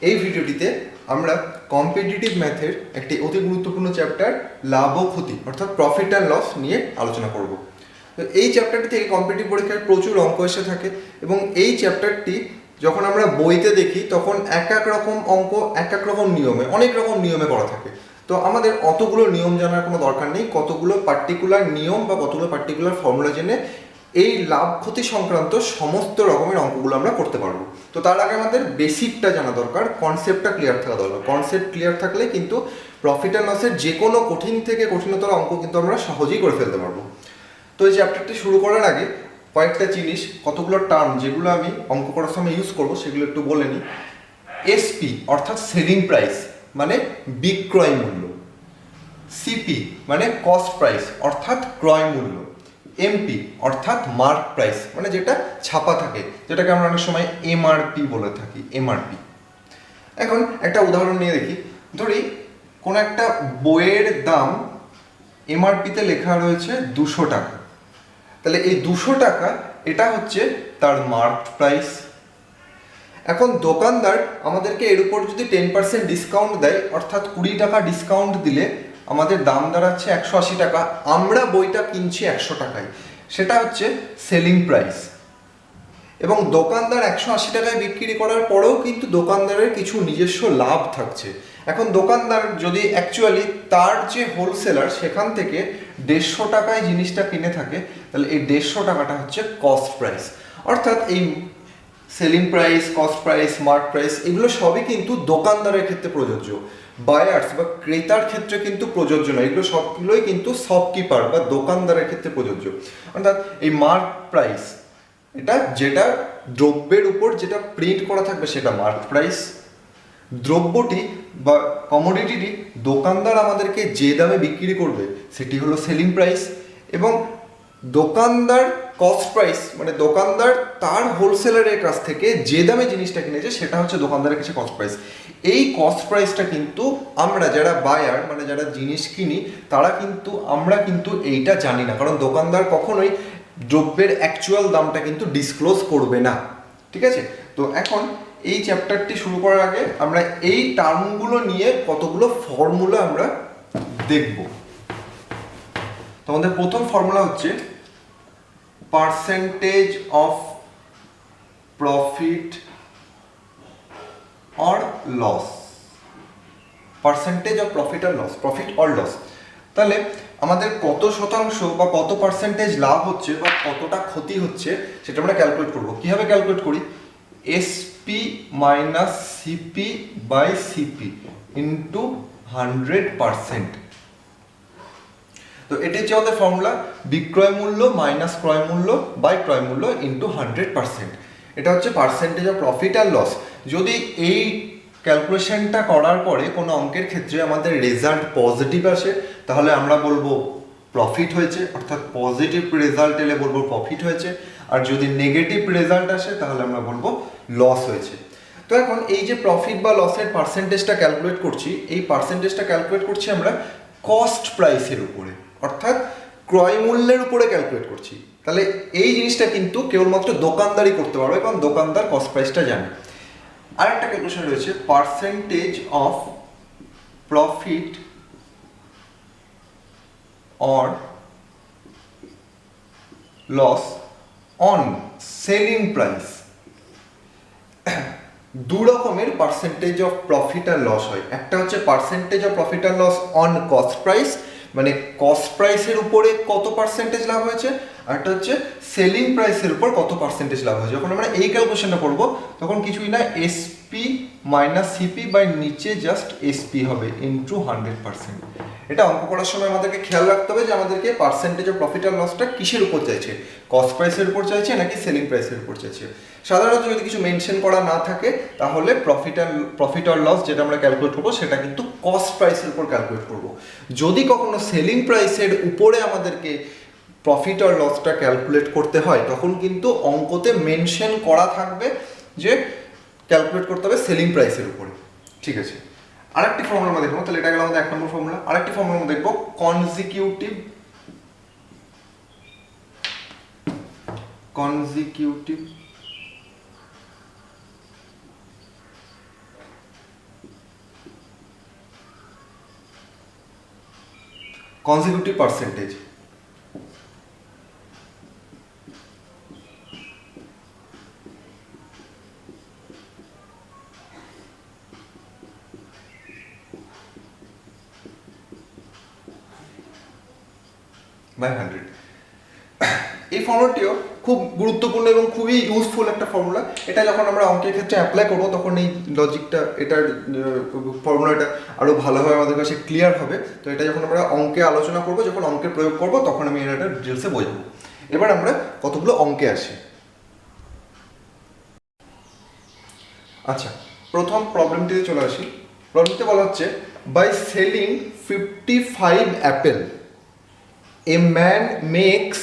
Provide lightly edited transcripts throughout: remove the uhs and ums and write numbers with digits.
এই ভিডিওটিতে আমরা কম্পিটিটিভ ম্যাথের একটি অতি গুরুত্বপূর্ণ চ্যাপ্টার লাভ ও ক্ষতি অর্থাৎ প্রফিট অ্যান্ড লস নিয়ে আলোচনা করব। তো এই চ্যাপ্টারটি থেকে কম্পিটিটিভ পরীক্ষায় প্রচুর অঙ্ক এসে থাকে এবং এই চ্যাপ্টারটি যখন আমরা বইতে দেখি তখন এক এক রকম অঙ্ক এক এক রকম নিয়মে অনেক রকম নিয়মে করা থাকে। তো আমাদের অতগুলো নিয়ম জানার কোনো দরকার নেই, কতগুলো পার্টিকুলার নিয়ম বা কতগুলো পার্টিকুলার ফর্মুলা জেনে এই লাভ ক্ষতি সংক্রান্ত সমস্ত রকমের অঙ্কগুলো আমরা করতে পারবো। তো তার আগে আমাদের বেসিকটা জানা দরকার, কনসেপ্টটা ক্লিয়ার থাকা দরকার। কনসেপ্ট ক্লিয়ার থাকলে কিন্তু প্রফিট অ্যান্ড লসের যে কোনো কঠিন থেকে কঠিনতর অঙ্ক কিন্তু আমরা সহজেই করে ফেলতে পারবো। তো এই চ্যাপ্টারটি শুরু করার আগে কয়েকটা জিনিস, কতগুলো টার্ম যেগুলো আমি অঙ্ক করার সময় ইউজ করবো সেগুলো একটু বলে নিই। এসপি অর্থাৎ সেলিং প্রাইস মানে বিক্রয় মূল্য, সিপি মানে কস্ট প্রাইস অর্থাৎ ক্রয় মূল্য, এমপি অর্থাৎ মার্ক প্রাইস মানে যেটা ছাপা থাকে, যেটাকে আমরা অনেক সময় এমআরপি বলে থাকি, এমআরপি। এখন একটা উদাহরণ নিয়ে দেখি। ধরি কোনো একটা বইয়ের দাম এমআরপিতে লেখা রয়েছে 200 টাকা, তাহলে এই 200 টাকা এটা হচ্ছে তার মার্ক প্রাইস। এখন দোকানদার আমাদেরকে এর উপর যদি 10% ডিসকাউন্ট দেয়, অর্থাৎ 20 টাকা ডিসকাউন্ট দিলে আমাদের দাম দাঁড়াচ্ছে 180 টাকা, আমরা বইটা কিনছি 100 টাকায়, সেটা হচ্ছে সেলিং প্রাইস। এবং দোকানদার 180 টাকায় বিক্রি করার পরেও কিন্তু দোকানদারের কিছু নিজস্ব লাভ থাকছে। এখন দোকানদার যদি অ্যাকচুয়ালি তার যে হোলসেলার সেখান থেকে 150 টাকায় জিনিসটা কিনে থাকে, তাহলে এই 150 টাকাটা হচ্ছে কস্ট প্রাইস। অর্থাৎ এই selling price, cost price, mark price এগুলো সবই কিন্তু দোকানদারের ক্ষেত্রে প্রযোজ্য, বায়ার্স বা ক্রেতার ক্ষেত্রে কিন্তু প্রযোজ্য নয়। এগুলো সবগুলোই কিন্তু শপকিপার বা দোকানদারের ক্ষেত্রে প্রযোজ্য। অর্থাৎ এই মার্ক প্রাইস এটা যেটা দ্রব্যের উপর যেটা প্রিন্ট করা থাকবে সেটা মার্ক প্রাইস। দ্রব্যটি বা কমোডিটিটি দোকানদার আমাদেরকে যে দামে বিক্রি করবে সেটি হলো সেলিং প্রাইস। এবং দোকানদার কস্ট প্রাইস মানে দোকানদার তার হোলসেলারের কাছ থেকে যে দামে জিনিসটা কিনেছে সেটা হচ্ছে দোকানদারের কাছে কস্ট প্রাইস। এই কস্ট প্রাইসটা কিন্তু আমরা যারা বায়ার মানে যারা জিনিস কিনি আমরা কিন্তু এইটা জানি না, কারণ দোকানদার কখনোই দ্রব্যের অ্যাকচুয়াল দামটা কিন্তু ডিসক্লোজ করবে না। ঠিক আছে? তো এখন এই চ্যাপ্টারটি শুরু করার আগে আমরা এই টার্মগুলো নিয়ে কতগুলো ফর্মুলা আমরা দেখব। তো আমাদের প্রথম ফর্মুলা হচ্ছে percentage of profit or loss. Percentage of profit আর লস, প্রফিট অর লস। তাহলে আমাদের কত শতাংশ বা কত পার্সেন্টেজ লাভ হচ্ছে বা কতটা ক্ষতি হচ্ছে সেটা আমরা ক্যালকুলেট করব। কিভাবে ক্যালকুলেট করি? SP minus CP by CP into 100%। তো এটি হচ্ছে আমাদের ফর্মুলা, বিক্রয় মূল্য মাইনাস ক্রয় মূল্য বাই ক্রয় মূল্য ইন্টু 100%। এটা হচ্ছে পার্সেন্টেজ অফ প্রফিট আর লস। যদি এই ক্যালকুলেশনটা করার পরে কোনো অঙ্কের ক্ষেত্রে আমাদের রেজাল্ট পজিটিভ আসে তাহলে আমরা বলবো প্রফিট হয়েছে, অর্থাৎ পজিটিভ রেজাল্ট এলে বলবো প্রফিট হয়েছে। আর যদি নেগেটিভ রেজাল্ট আসে তাহলে আমরা বলবো লস হয়েছে। তো এখন এই যে প্রফিট বা লসের পার্সেন্টেজটা ক্যালকুলেট করছি, এই পার্সেন্টেজটা ক্যালকুলেট করছি আমরা কস্ট প্রাইসের উপরে, অর্থাৎ ক্রয় মূল্যের উপরে ক্যালকুলেট করছি। তাহলে এই জিনিসটা কিন্তু কেবলমাত্র দোকানদারই করতে পারবে, কারণ দোকানদার কস্ট প্রাইসটা জানে। আরেকটা ক্যালকুলেশন রয়েছে percentage of profit or loss on selling price. দু রকমের পার্সেন্টেজ অফ প্রফিট আর লস হয়। একটা হচ্ছে পার্সেন্টেজ অফ প্রফিট আর লস অন কস্ট প্রাইস, মানে কস্ট প্রাইসের উপরে কত পার্সেন্টেজ লাভ হয়েছে, আর একটা হচ্ছে সেলিং প্রাইসের উপর কত পার্সেন্টেজ লাভ হয়েছে। যখন আমরা এই ক্যালকুলেশনটা করব তখন কিছুই না, এসপি মাইনাস সিপি বাই নিচে জাস্ট এসপি হবে ইন্টু 100%। এটা অঙ্ক করার সময় আমাদেরকে খেয়াল রাখতে হবে যে আমাদেরকে পার্সেন্টেজ অফ প্রফিট আর লসটা কিসের উপর চাইছে, কস্ট প্রাইসের উপর চাইছে নাকি সেলিং প্রাইসের উপর চাইছে। সাধারণত যদি কিছু মেনশন করা না থাকে তাহলে প্রফিট আর লস যেটা আমরা ক্যালকুলেট করবো সেটা কিন্তু কস্ট প্রাইসের উপর ক্যালকুলেট করব। যদি কখনো সেলিং প্রাইসের উপরে আমাদেরকে প্রফিট আর লসটা ক্যালকুলেট করতে হয় তখন কিন্তু অঙ্কতে মেনশন করা থাকবে যে ক্যালকুলেট করতে হবে সেলিং প্রাইসের উপরে। ঠিক আছে? আরেকটি ফর্মুলা আমরা দেখবো, তাহলে এটা গেল আমাদের 1 নম্বর ফর্মুলা। আরেকটি ফর্মুলা আমরা দেখবো কনজিকিউটিভ কনজিকিউটিভ পার্সেন্টেজ। বাই 100। এই ফর্মুলাটিও খুব গুরুত্বপূর্ণ এবং খুবই ইউজফুল একটা ফর্মুলা। এটা যখন আমরা অঙ্কের ক্ষেত্রে অ্যাপ্লাই করবো তখন এই লজিকটা, এটার ফর্মুলাটা আরও ভালোভাবে আমাদের কাছে ক্লিয়ার হবে। তো এটা যখন আমরা অঙ্কে আলোচনা করবো, যখন অঙ্কে প্রয়োগ করবো, তখন আমি এটা ডিটেলসে বোঝাবো। এবার আমরা কতগুলো অঙ্কে আসি। আচ্ছা, প্রথম প্রবলেমটিতে চলে আসি। প্রবলেমটিতে বলা হচ্ছে, by selling 55 apple a man makes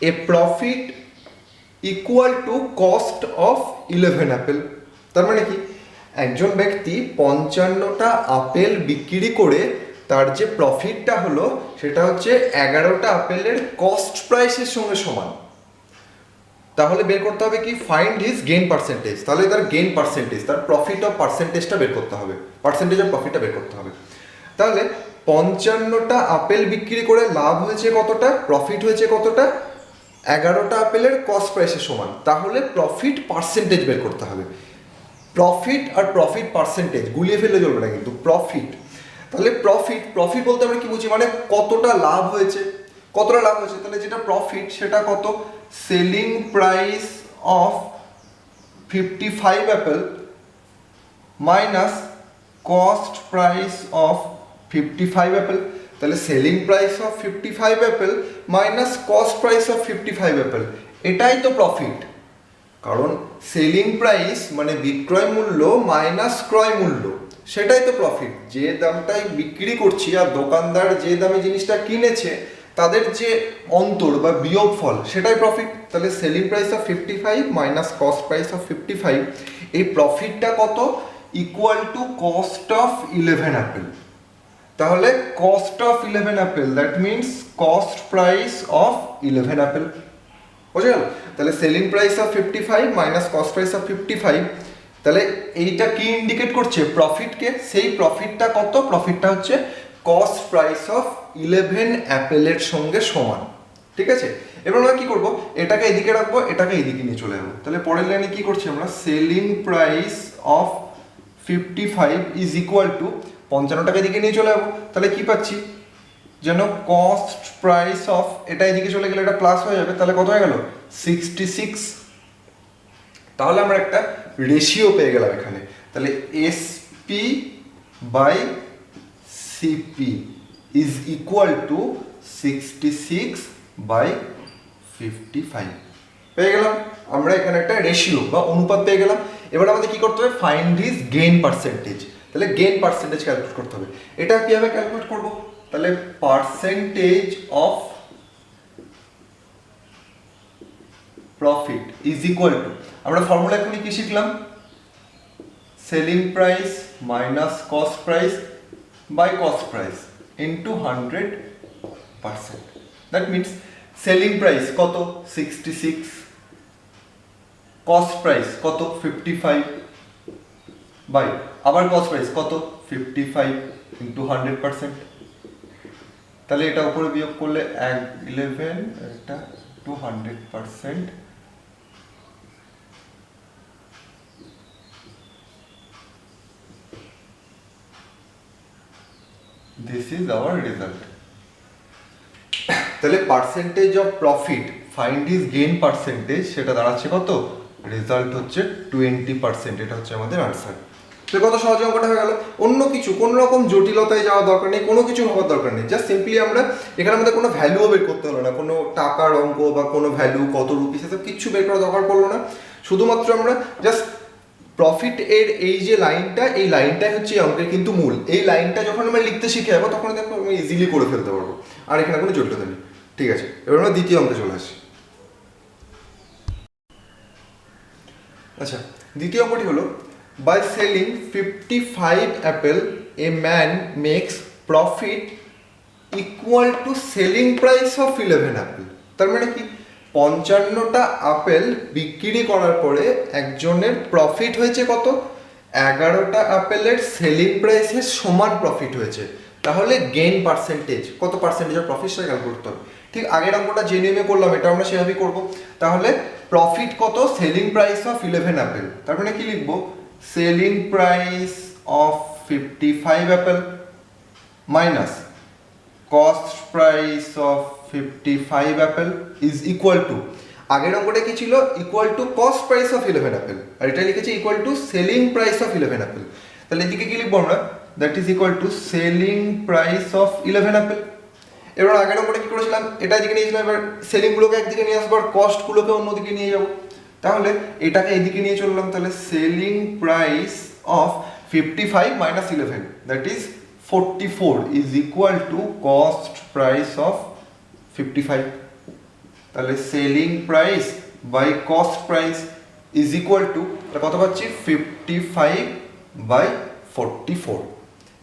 a profit equal to cost of 11 apple. তার মানে কি, একজন ব্যক্তি 55টা আপেল বিক্রি করে তার যে প্রফিটটা হলো সেটা হচ্ছে 11টা আপেলের কস্ট প্রাইসের সঙ্গে সমান। তাহলে বের করতে হবে কি, ফাইন্ড হিজ গেইন পার্সেন্টেজ। তাহলে তার গেইন পার্সেন্টেজ, তার প্রফিট অফ পার্সেন্টেজটা বের করতে হবে, পার্সেন্টেজ অফ প্রফিটটা বের করতে হবে। তাহলে 55টা আপেল বিক্রি করে লাভ হয়েছে কতটা, প্রফিট হয়েছে কতটা, 11টা আপেলের কস্ট প্রাইসের সমান। তাহলে প্রফিট পার্সেন্টেজ বের করতে হবে। প্রফিট আর প্রফিট পার্সেন্টেজ গুলিয়ে ফেললে চলবে না কিন্তু। প্রফিট, তাহলে প্রফিট, প্রফিট বলতে আমরা কি বুঝি, মানে কতটা লাভ হয়েছে, কতটা লাভ হয়েছে। তাহলে যেটা প্রফিট সেটা কত, selling price of 55 apple minus cost price of 55 apple. তাহলে selling price of 55 apple minus cost price of 55 apple, এটাই তো প্রফিট। কারণ সেলিং প্রাইস মানে বিক্রয় মূল্য মাইনাস ক্রয় মূল্য, সেটাই তো প্রফিট। যে দামটাই বিক্রি করছি আর দোকানদার যে দামে জিনিসটা কিনেছে তাদের যে অন্তর বা বিয়োগফল, সেটাই প্রফিট। তাহলে selling price of 55 minus cost price of 55, এই প্রফিটটা কত, equal to cost of 11 apple. তাহলে cost of 11 apple, that means cost price of 11 apple. বুঝে গেল? তাহলে selling price of 55 minus cost price of 55, তাহলে এইটা কি ইন্ডিকেট করছে, প্রফিটকে। সেই প্রফিটটা কত, প্রফিটটা হচ্ছে কস্ট প্রাইস অফ 11 অ্যাপেলের সঙ্গে সমান। ঠিক আছে, এবার আমরা কি করব, এটাকে এদিকে রাখবো, এটাকে এদিকে নিয়ে চলে যাবো। তাহলে পরের লাইনে কি করছি আমরা, selling price of 55 is equal two 55 টাকা এদিকে নিয়ে চলে যাবো। তাহলে কি পাচ্ছি, যেন কস্ট প্রাইস অফ, এটা এদিকে চলে গেলে এটা প্লাস হয়ে যাবে, তাহলে কত হয়ে গেল 66। তাহলে আমরা একটা রেশিও পেয়ে গেলাম এখানে। তাহলে SP by CP is equal to 66 by 55 পেয়ে গেলাম আমরা। এখানে একটা রেশিও বা অনুপাত পেয়ে গেলাম। এবার আমাদের কি করতে হবে, ফাইন্ড হিজ গেইন পার্সেন্টেজ। তাহলে গেইন পার্সেন্টেজ ক্যালকুলেট করতে হবে। এটা কিভাবে ক্যালকুলেট করব, তাহলে percentage of profit is equal to, আমরা ফর্মুলা এখনই কি শিখলাম, selling price minus cost price by cost price into 100%। That means selling price কত 66, কস্ট প্রাইস কত 55 বাই আবার কস্ট প্রাইস কত 55 ইন্টু 100%। তাহলে এটা উপরে বিয়োগ করলে 11, এটা 200%। This is our result. তাহলে percentage of profit, find his gain percentage, সেটা দাঁড়াচ্ছে কত, রেজাল্ট হচ্ছে 20%। এটা হচ্ছে আমাদের আনসার। তো কত সহজে অঙ্কটা হয়ে গেল। অন্য কিছু কোনো রকম জটিলতায় যাওয়া দরকার নেই, কোনো কিছু হওয়ার দরকার নেই। জাস্ট সিম্পলি আমরা এখানে আমাদের কোনো ভ্যালুও বের করতে হলো না, কোনো টাকার অঙ্ক বা কোনো ভ্যালু কত রুপিস এসব কিচ্ছু বের করা দরকার পড়লো না। শুধুমাত্র আমরা জাস্ট প্রফিট এর এই যে লাইনটা, এই লাইনটাই হচ্ছে এই অঙ্কের কিন্তু মূল। এই লাইনটা যখন আমরা লিখতে শিখে যাবো তখন দেখো আমি ইজিলি করে ফেলতে পারবো, আর এখানে কোনো জটিলতা নেই। ঠিক আছে, এবার আমরা দ্বিতীয় অঙ্কে চলে আসি। আচ্ছা, দ্বিতীয় অঙ্কটি হলো, by selling 55 apple a man makes profit equal to selling price of 11 apple. তার মানে কি, 55টা আপেল বিক্রি করার পরে একজনের প্রফিট হয়েছে কত, 11টা আপেলের সেলিং প্রাইসের সমান প্রফিট হয়েছে। তাহলে গেইন পার্সেন্টেজ, কত পার্সেন্টেজ অফ প্রফিট সেটা ক্যালকুলেট করতে হবে। ঠিক আগের অঙ্কটা যে নিয়মে করলাম এটা আমরা সেভাবেই করবো। তাহলে প্রফিট কত, সেলিং প্রাইস অফ 11 অ্যাপেল, তার মানে কি লিখবো, selling price of 55 apple minus cost price of 55 apple is equal to, আগের অঙ্কটা কি ছিল, equal to cost price of 11 apple, আর এটা লিখেছি equal to selling price of 11 apple. তাহলে এদিকে কি লিখবো আমরা, that is equal to selling price of 11 apple. এবার আগের অঙ্কটা কি করেছিলাম, এটা এদিকে নিয়েছিলাম, এবার সেলিংগুলোকে একদিকে নিয়ে আসবো আর কস্টগুলোকে অন্যদিকে নিয়ে যাবো। তাহলে এটাকে এদিকে নিয়ে চললাম, তাহলে selling price of 55 minus 11 that is 44 is equal to cost price of 55। তাহলে selling price by cost price is equal to, কত পাচ্ছি, 55 বাই 44।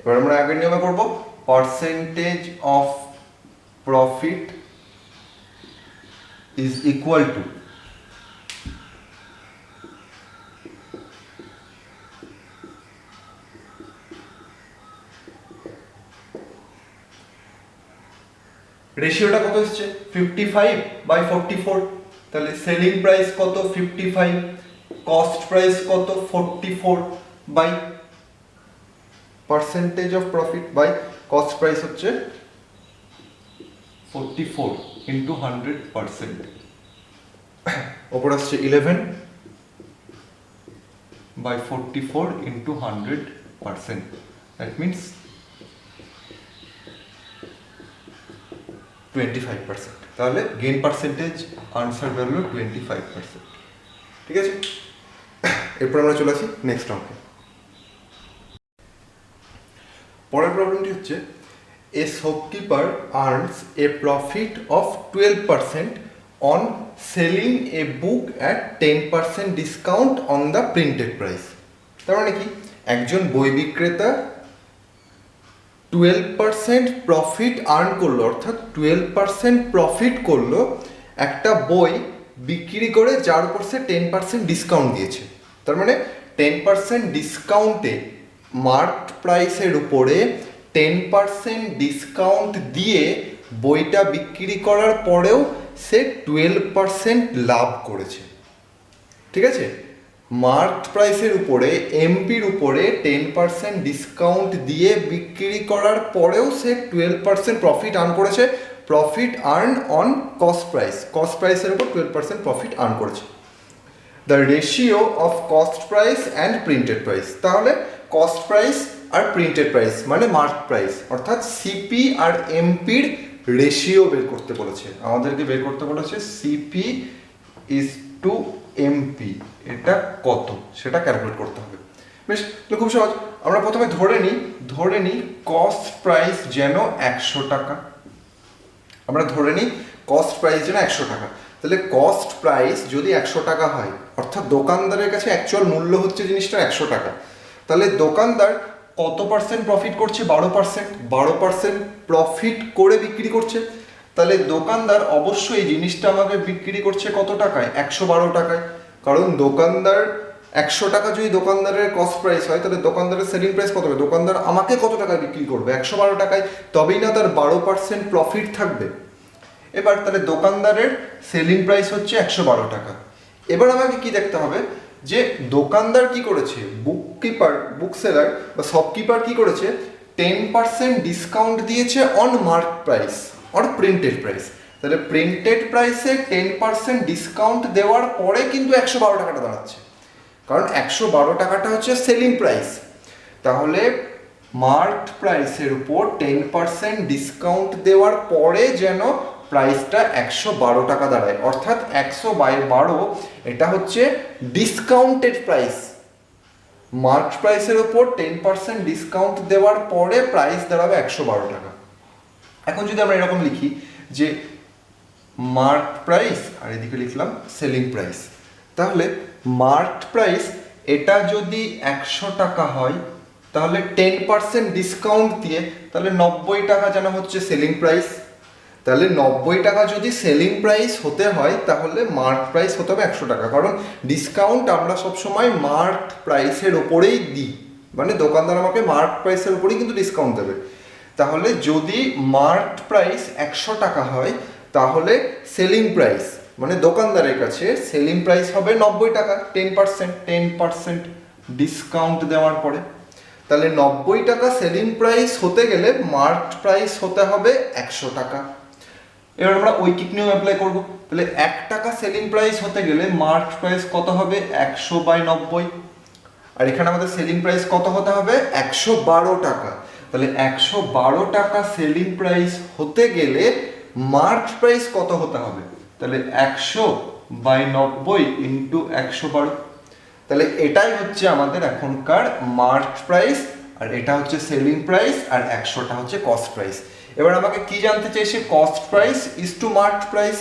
এবার আমরা আগের নিয়মে করবো, percentage of profit is equal to রেশিওটা কত এসছে, 55 বাই 44। তাহলে সেলিং প্রাইস কত, 55, কস্ট প্রাইস কত, 44 by percentage of profit by cost price হচ্ছে 44 ইন্টু 100%, ওপর আসছে 11 বাই 44 ইন্টু 100%, দ্যাট মিনস 25%। তাহলে গেইন পার্সেন্টেজ আনসার ভ্যালু 25%। ঠিক আছে, এরপর আমরা চলে আসি নেক্সট অঙ্কে। পরের প্রবলেমটি হচ্ছে, এ shopkeeper earns A profit of 12% on selling A book at 10% discount on the printed price. তার মানে কি, একজন বই বিক্রেতা 12% প্রফিট আর্ন করলো, অর্থাৎ 12% প্রফিট করলো একটা বই বিক্রি করে যার উপর সে 10% ডিসকাউন্ট দিয়েছে। তার মানে 10% ডিসকাউন্টে মার্কড প্রাইসের উপরে 10% ডিসকাউন্ট দিয়ে বইটা বিক্রি করার পরেও সে 12% লাভ করেছে। ঠিক আছে, মার্কড প্রাইসের উপরে এমপির উপরে 10% ডিসকাউন্ট দিয়ে বিক্রি করার পরেও সে 12% প্রফিট আর্ন করেছে, profit earn on cost price, cost প্রাইসের উপর 12% প্রফিট আর্ন করেছে। The ratio of cost price and printed price, তাহলে কস্ট প্রাইস আর প্রিন্টেড প্রাইস মানে মার্ক প্রাইস, অর্থাৎ সিপি আর এমপির রেশিও বের করতে বলেছে, আমাদেরকে বের করতে বলেছে সিপি ইজ টু এমপি, এটা কত সেটা ক্যালকুলেট করতে হবে। বেশ, খুব সহজ। আমরা প্রথমে ধরে নিই কস্ট প্রাইস যেন 100 টাকা, আমরা ধরে নিই কস্ট প্রাইস যেন 100 টাকা। তাহলে কস্ট প্রাইস যদি 100 টাকা হয়, অর্থাৎ দোকানদারের কাছে অ্যাকচুয়াল মূল্য হচ্ছে জিনিসটা 100 টাকা, তাহলে দোকানদার কত পার্সেন্ট প্রফিট করছে, 12% প্রফিট করে বিক্রি করছে। তাহলে দোকানদার অবশ্যই জিনিসটা আমাকে বিক্রি করছে কত টাকায়, 112 টাকায়, কারণ দোকানদার 100 টাকা যদি দোকানদারের কস্ট প্রাইস হয়, তাহলে দোকানদারের সেলিং প্রাইস কত হবে, দোকানদার আমাকে কত টাকায় বিক্রি করবে, 112 টাকায়, তবেই না তার 12% প্রফিট থাকবে। এবার তাহলে দোকানদারের সেলিং প্রাইস হচ্ছে 112 টাকা। এবার আমাকে কি দেখতে হবে, যে দোকানদার কি করেছে, বুক সেলার বা শপকিপার কি করেছে, 10% ডিসকাউন্ট দিয়েছে on mark price or printed price. তাহলে প্রিন্টেড প্রাইসে 10% ডিসকাউন্ট দেওয়ার পরে কিন্তু 112 টাকাটা দাঁড়াচ্ছে, কারণ 112 টাকাটা হচ্ছে সেলিং প্রাইস। তাহলে মার্কড প্রাইসের উপর 10% ডিসকাউন্ট দেওয়ার পরে যেন প্রাইসটা 112 টাকা দাঁড়ায়, অর্থাৎ 100/12 এটা হচ্ছে ডিসকাউন্টেড প্রাইস। মার্কড প্রাইসের উপর 10% ডিসকাউন্ট দেওয়ার পরে প্রাইস দাঁড়াবে 112 টাকা। এখন যদি আমরা এরকম লিখি যে মার্কড প্রাইস আর এদিকে লিখলাম সেলিং প্রাইস, তাহলে মার্কড প্রাইস এটা যদি 100 টাকা হয়, তাহলে 10% ডিসকাউন্ট দিয়ে তাহলে 90 টাকা যেন হচ্ছে সেলিং প্রাইস। তাহলে 90 টাকা যদি সেলিং প্রাইস হতে হয়, তাহলে মার্ক প্রাইস হতে হবে 100 টাকা, কারণ ডিসকাউন্ট আমরা সবসময় মার্ক প্রাইসের ওপরেই দিই, মানে দোকানদার আমাকে মার্ক প্রাইসের ওপরেই কিন্তু ডিসকাউন্ট দেবে। তাহলে যদি মার্কড প্রাইস 100 টাকা হয় তাহলে সেলিং প্রাইস মানে দোকানদারের কাছে সেলিং প্রাইস হবে 90 টাকা, 10% ডিসকাউন্ট দেওয়ার পরে। তাহলে 90 টাকা সেলিং প্রাইস হতে গেলে মার্কড প্রাইস হতে হবে 100 টাকা। এবার আমরা ঐকিক নিয়ম অ্যাপ্লাই করব। তাহলে 1 টাকা সেলিং প্রাইস হতে গেলে মার্কড প্রাইস কত হবে? 100/90। আর এখানে আমাদের সেলিং প্রাইস কত হতে হবে? 112 টাকা। তাহলে 112 টাকা সেলিং প্রাইস হতে গেলে মার্কড প্রাইস কত হতে হবে? তাহলে 100/90 ইন্টু 112। তাহলে এটাই হচ্ছে আমাদের এখনকার মার্কড প্রাইস, আর এটা হচ্ছে সেলিং প্রাইস, আর 100টা হচ্ছে কস্ট প্রাইস। এবার আমাকে কি জানতে চাইছে? Cost price is to marked price.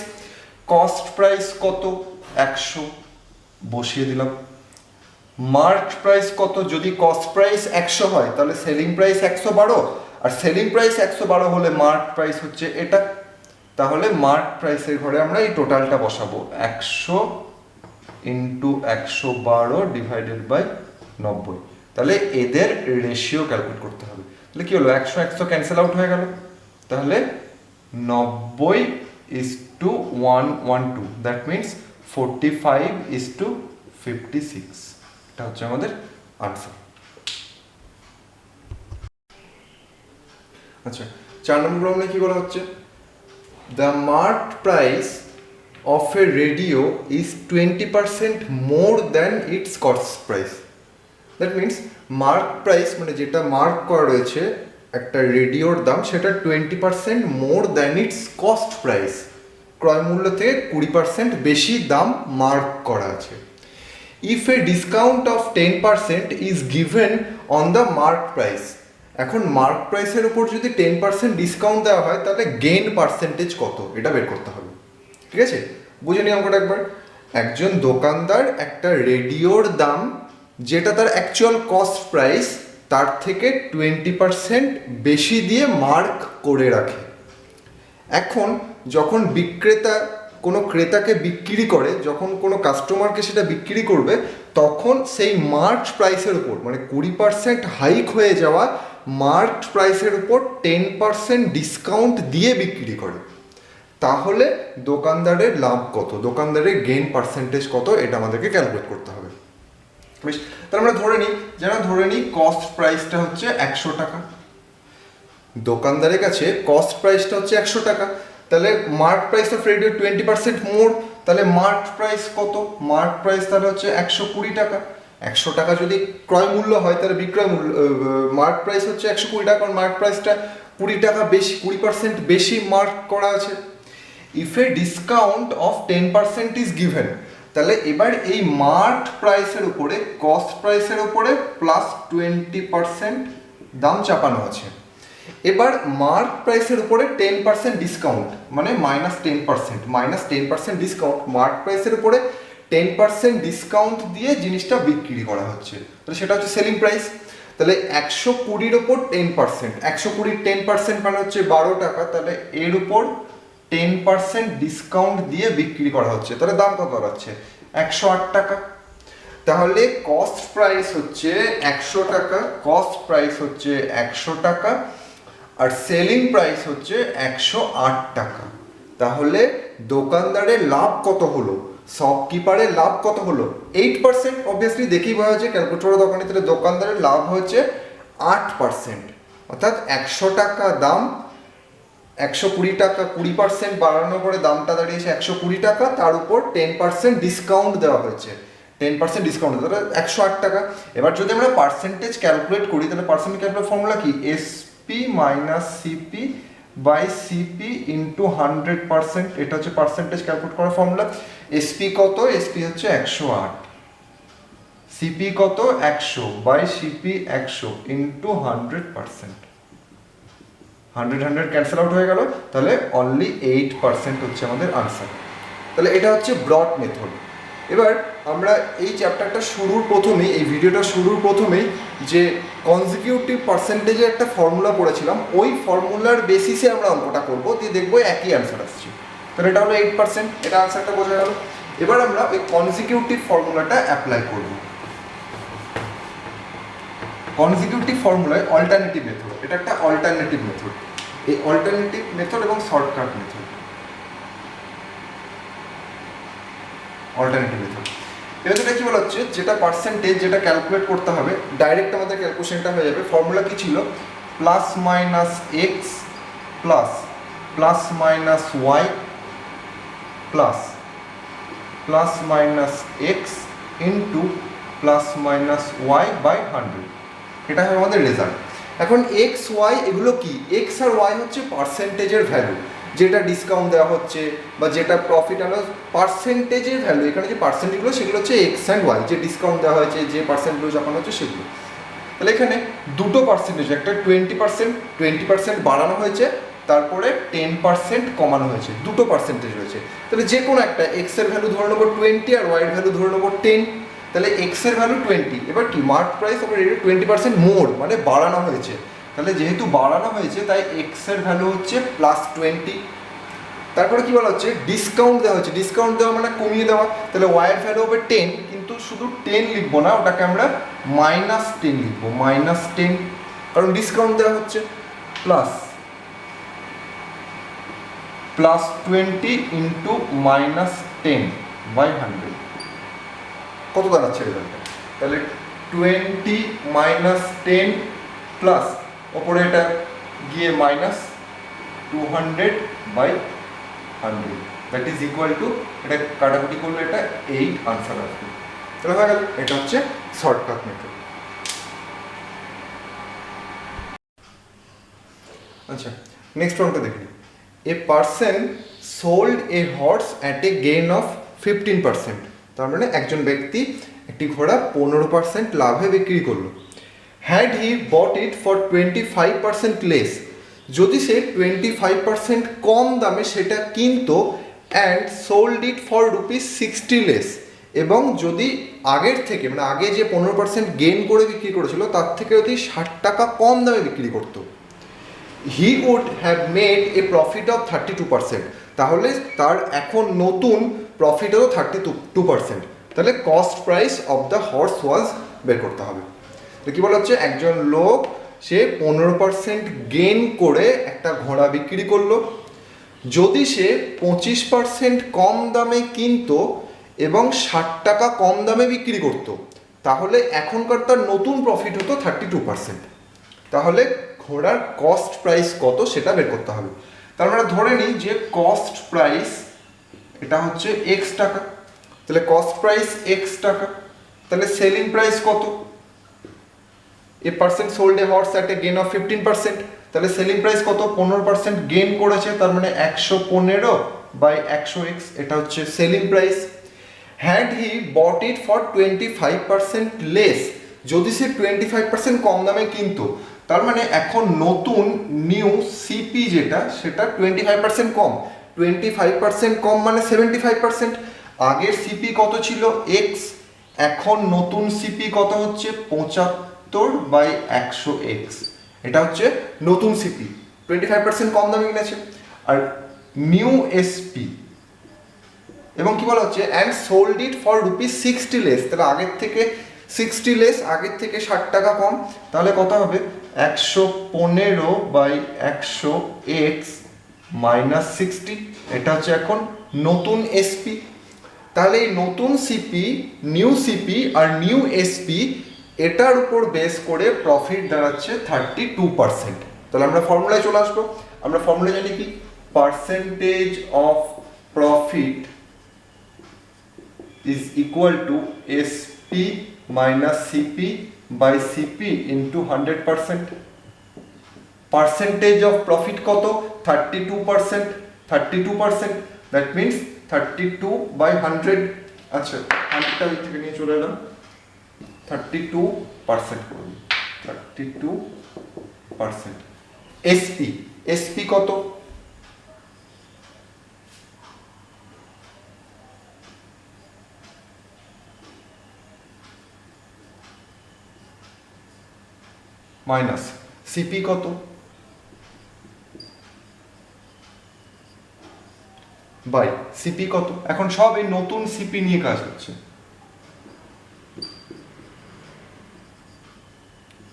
Cost price কত? 100 বসিয়ে দিলাম। মার্কড প্রাইস কত? যদি কস্ট প্রাইস 100 হয় তাহলে সেলিং প্রাইস 112, আর সেলিং প্রাইস 112 হলে মার্কড প্রাইস হচ্ছে এটা। তাহলে মার্কড প্রাইসের ঘরে আমরা এই টোটালটা বসাবো, 100 ইন্টু 112 ডিভাইডেড বাই 90। তাহলে এদের রেশিও ক্যালকুলেট করতে হবে। তাহলে কি হলো? 100 ক্যান্সেল আউট হয়ে গেল। তাহলে 90:112, দ্যাট মিনস 45:56। এটা হচ্ছে আমাদের আনসার। আচ্ছা, 4 নম্বর প্রবলেমে কি বলা হচ্ছে? The marked price of a radio is 20% more than its cost price. That means mark price মানে যেটা মার্ক করা রয়েছে একটা রেডিওর দাম, সেটা 20% more than its cost price, ক্রয় মূল্য থেকে 20% বেশি দাম মার্ক করা আছে। If a discount of 10% is given on the mark price, এখন মার্ক প্রাইসের উপর যদি 10% ডিসকাউন্ট দেওয়া হয় তাহলে গেইন পার্সেন্টেজ কত এটা বের করতে হবে। ঠিক আছে, বুঝে নিই অঙ্কটা একবার। একজন দোকানদার একটা রেডিওর দাম যেটা তার অ্যাকচুয়াল কস্ট প্রাইস তার থেকে 20% বেশি দিয়ে মার্ক করে রাখে। এখন যখন বিক্রেতা কোনো ক্রেতাকে বিক্রি করে, যখন কোনো কাস্টমারকে সেটা বিক্রি করবে, তখন সেই মার্ক প্রাইসের উপর মানে 20% হাইক হয়ে যাওয়া মার্ক প্রাইসের উপর 10% ডিসকাউন্ট দিয়ে বিক্রি করে। তাহলে দোকানদারের লাভ কত, দোকানদারের গেইন পার্সেন্টেজ কত, এটা আমাদেরকে ক্যালকুলেট করতে হবে। বেশ, তাহলে আমরা ধরে নিই কস্ট প্রাইসটা হচ্ছে 100 টাকা। দোকানদারের কাছে কস্ট প্রাইসটা হচ্ছে 100 টাকা। তাহলে মার্ক প্রাইস অফ রেডিও 20% মোর, তাহলে মার্ক প্রাইস কত? মার্ক প্রাইস তাহলে হচ্ছে 120 টাকা। 100 টাকা যদি ক্রয় মূল্য হয় তাহলে বিক্রয় মূল্য মার্ক প্রাইস হচ্ছে 120 টাকা, কারণ মার্ক প্রাইসটা 20 টাকা বেশি, 20% বেশি মার্ক করা আছে। If A discount of 10% is given, তাহলে এবার এই মার্ক প্রাইসের উপরে কস্ট প্রাইসের উপরে প্লাস 20% দাম চাপানো আছে। এবার মার্ক প্রাইসের উপরে 10% ডিসকাউন্ট মানে -10% ডিসকাউন্ট, মার্ক প্রাইসের উপরে 10% ডিসকাউন্ট দিয়ে জিনিসটা বিক্রি করা হচ্ছে, তাহলে সেটা হচ্ছে সেলিং প্রাইস। তাহলে 120-র উপর 10%, 120 10% মানে হচ্ছে 12 টাকা, তাহলে এর উপর 10% ডিসকাউন্ট দিয়ে বিক্রি করা হচ্ছে, তাহলে দাম কত দাঁড়াচ্ছে? 108 টাকা। তাহলে কস্ট প্রাইস হচ্ছে 100 টাকা, কস্ট প্রাইস হচ্ছে 100 টাকা, আর সেলিং প্রাইস হচ্ছে 108 টাকা। তাহলে দোকানদারের লাভ কত হলো, শপকিপারের লাভ কত হলো? 8%। অবভিয়াসলি দেখেই বোঝা যাচ্ছে ক্যালকুলেটর দোকানে, তাহলে দোকানদারের লাভ হচ্ছে 8%, অর্থাৎ 100 টাকা দাম 120 টাকা, 20% বাড়ানোর পরে দামটা দাঁড়িয়েছে 120 টাকা, তার উপর 10% ডিসকাউন্ট দেওয়া হয়েছে, 10% ডিসকাউন্ট, তাহলে 108 টাকা। এবার যদি আমরা পার্সেন্টেজ ক্যালকুলেট করি তাহলে পার্সেন্টেজ ক্যালকুলেট ফর্মুলা কি? SP minus CP by CP into 100%, এটা হচ্ছে পার্সেন্টেজ ক্যালকুলেট করার ফর্মুলা। এসপি কত? এসপি হচ্ছে 108, সিপি কত? 100 by CP 100 into 100%, 100 cancel out হয়ে গেল, তাহলে অনলি 8% হচ্ছে আমাদের আনসার। তাহলে এটা হচ্ছে ব্রড মেথড। এবার আমরা এই চ্যাপ্টারটা শুরুর প্রথমেই, এই ভিডিওটা শুরুর প্রথমেই যে কনজিকিউটিভ পার্সেন্টেজের একটা ফর্মুলা পড়েছিলাম, ওই ফর্মুলার বেসিসে আমরা অঙ্কটা করবো, দিয়ে দেখবো একই অ্যান্সার আসছে। তাহলে এটা হলো 8%, এটা আনসারটা বোঝা গেল। এবার আমরা ওই কনজিকিউটিভ ফর্মুলাটা অ্যাপ্লাই করব। কনজিকিউটিভ ফর্মুলায় অল্টারনেটিভ মেথড, এটা একটা অল্টারনেটিভ মেথড। এই অল্টারনেটিভ মেথড এবং শর্টকাট মেথড, অল্টারনেটিভ মেথড। এবার যেটা কি বলা হচ্ছে, যেটা পার্সেন্টেজ যেটা ক্যালকুলেট করতে হবে, ডাইরেক্ট আমাদের ক্যালকুলেশনটা হয়ে যাবে। ফর্মুলা কি ছিল, plus minus X plus minus Y plus minus X into plus minus Y by 100, এটা হবে আমাদের রেজাল্ট। এখন এক্স ওয়াই এগুলো কি, এক্স আর ওয়াই হচ্ছে পার্সেন্টেজের ভ্যালু, যেটা ডিসকাউন্ট দেওয়া হচ্ছে বা যেটা প্রফিট আনা, পার্সেন্টেজের ভ্যালু, এখানে যে পার্সেন্টেজগুলো সেগুলো হচ্ছে এক্স অ্যান্ড ওয়াই, যে ডিসকাউন্ট দেওয়া হয়েছে, যে পার্সেন্টগুলো যখন হচ্ছে সেগুলো। তাহলে এখানে দুটো পার্সেন্টেজ, একটা 20% বাড়ানো হয়েছে, তারপরে 10% কমানো হয়েছে, দুটো পার্সেন্টেজ রয়েছে। তাহলে যে কোনো একটা এক্স এর ভ্যালু ধরে নেবো 20 আর ওয়াই এর ভ্যালু ধরে নেবো 10। তাহলে এক্স এর ভ্যালু 20, এবার কি মার্ক প্রাইস ওপর 20% মোর, মানে বাড়ানো হয়েছে। তাহলে যেহেতু বাড়ানো হয়েছে তাই এক্স এর ভ্যালু হচ্ছে +20। তারপরে কি বলা হচ্ছে, ডিসকাউন্ট দেওয়া হচ্ছে, ডিসকাউন্ট দেওয়া মানে কমিয়ে দেওয়া। তাহলে ওয়াই এর ভ্যালু হবে 10, কিন্তু শুধু 10 লিখবো না, ওটাকে আমরা -10 লিখবো, -10, কারণ ডিসকাউন্ট দেওয়া হচ্ছে। +20 ইন্টু -10/100 কত দাঁড়াচ্ছে রেজাল্টটা? তাহলে 20 -10 প্লাস ওপরে এটা গিয়ে -200/100, দ্যাট ইজ ইকুয়াল টু, এটা কাটাকুটি করলে এটা 8 আনসার আসবে। তাহলে হয়ে গেল, এটা হচ্ছে শর্টকাট মেথড। আচ্ছা, নেক্সট ওয়ানটা দেখি। A person sold A horse at a gain of 15%, তার মানে একজন ব্যক্তি একটি ঘোড়া 15% লাভে বিক্রি করলো। Had he bought it for 25% less, যদি সে 25% কম দামে সেটা কিনতো, and sold it for ₹60 less, এবং যদি আগের থেকে মানে আগে যে 15% গেইন করে বিক্রি করেছিল তার থেকে যদি 60 টাকা কম দামে বিক্রি করতো, he would have made a profit of 32%, তাহলে তার এখন নতুন প্রফিট হলো 32%। তাহলে cost price of the horse was বের করতে হবে। তো কী বলা হচ্ছে, একজন লোক সে 15% গেইন করে একটা ঘোড়া বিক্রি করলো, যদি সে 25% কম দামে কিনতো এবং 60 টাকা কম দামে বিক্রি করতো, তাহলে এখনকার তার নতুন প্রফিট হতো 32%। তাহলে ঘোড়ার কস্ট প্রাইস কত সেটা বের করতে হবে। তার মানে ধরে নিই যে কস্ট প্রাইস এটা হচ্ছে x টাকা, তাহলে কস্ট প্রাইস x টাকা, তাহলে সেলিং প্রাইস কত, a person sold A horse at a gain of 15%, তাহলে সেলিং প্রাইস কত, 15% গেইন করেছে, তার মানে 115/100x, এটা হচ্ছে selling price. Had he bought it for 25% less, যদি সে 25% কম দামে কিনতো, তার মানে এখন নতুন নিউ সিপি যেটা সেটা 25% কম, 25% কম মানে 75%। আগের সিপি কত ছিল, x, এখন নতুন সিপি কত হচ্ছে 75/100x, এটা হচ্ছে নতুন সিপি, 25% কম দামে কিনেছে। আর নিউ এসপি, এবং কি বলা হচ্ছে, and sold it for ₹60 less, তাহলে আগের থেকে 60 লেস, আগের থেকে 60 টাকা কম, তাহলে কত হবে 115/100x -60, এটা হচ্ছে এখন নতুন এসপি। তাহলে এই নতুন সিপি, নিউ সিপি আর নিউ এসপি, এটার উপর বেস করে প্রফিট দাঁড়াচ্ছে 32%। তাহলে আমরা ফর্মুলায় চলে আসবো। আমরা ফর্মুলা জানি কি, percentage of profit is equal to SP minus CP by CP into 100%. Percentage of profit কত, 32%, 32%, that means 32/100। আচ্ছা, 100টা থেকে নিয়ে চলে এলাম, 32% করুন, 32%। SP কত, মাইনাস সিপি কত, বাই সিপি কত। এখন সব এই নতুন সিপি নিয়ে কাজ হচ্ছে,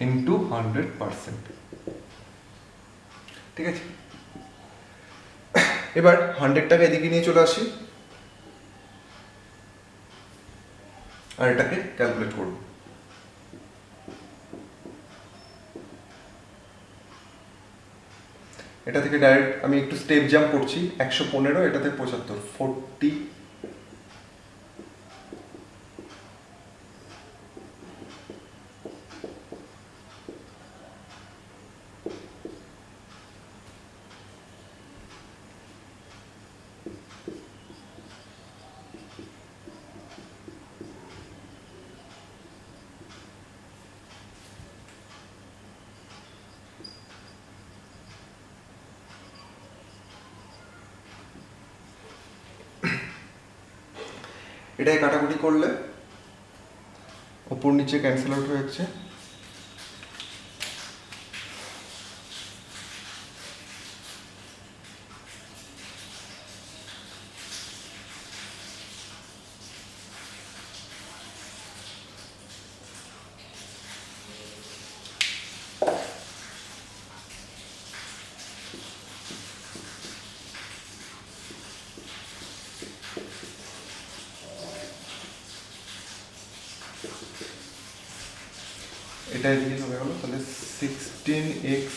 এই ইন্টু 100%। ঠিক আছে, এবার 100টাকে এদিকে নিয়ে চলে আসি আর এটাকে ক্যালকুলেট করব। এটা থেকে ডাইরেক্ট আমি একটু স্টেপ জাম্প করছি, 115, এটাতে 75, 40, এটাই কাটাকুটি করলে ওপর নিচে ক্যান্সেল আউট হয়ে যাচ্ছে। এটা এদিকে চলে গেল, তাহলে 16x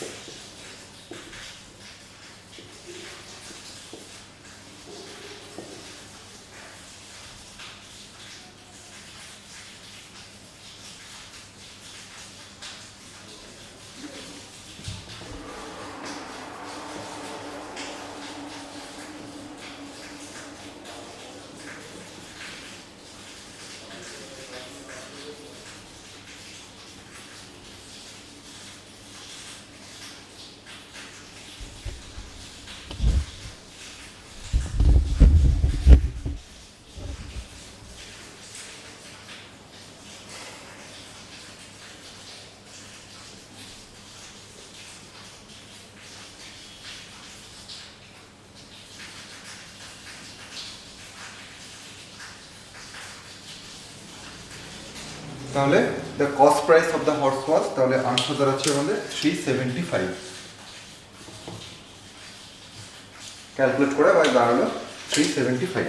তাহলে the cost price of the horse was, তাহলে আনসার দাঁড়াচ্ছে আমাদের 375। ক্যালকুলেট করে আবার দাঁড়ালো 375।